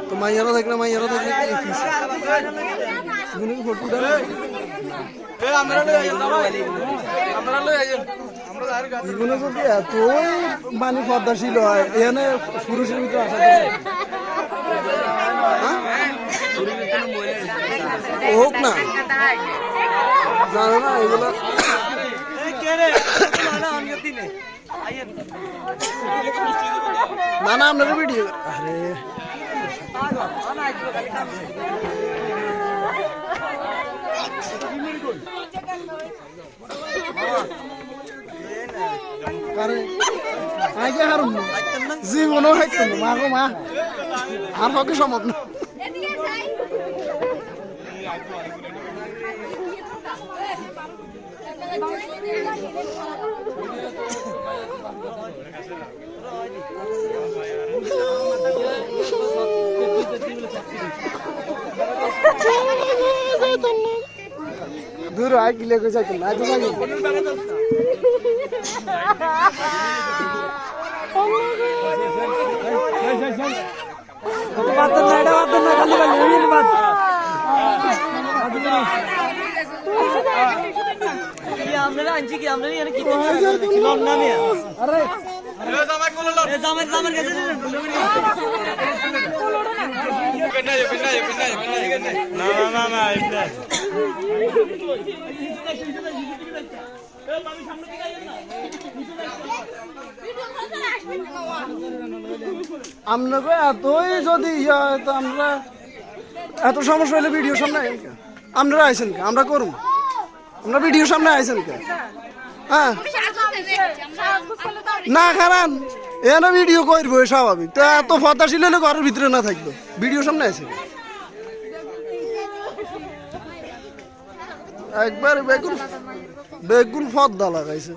তো মাইয়ারা থাকলে ফটো এগুলো যদি এতই মানে পদ্মাশীল হয় এখানে পুরুষের ভিতরে আসা হোক না জানো না এগুলো না না আপনার ভিডিও আরে জীবনও হাইতাম মা গো মা আর হকে সম্ভব না দূর আয় কিলে কই যাইতাম না তো যাই আপনাকে এতই যদি আমরা এত সমস্যা হলে ভিডিও সামনে আপনারা আইসেন কে আমরা করুন আমরা ভিডিও সামনে আইসেন কে হ্যাঁ না খারান এখানে ভিডিও করবো স্বাভাবিক তো এত ফতাশীল হলে ঘরের ভিতরে না থাকবো ভিডিও সামনে আইসেন একবার বেগুন ফদ্দা লাগাইছে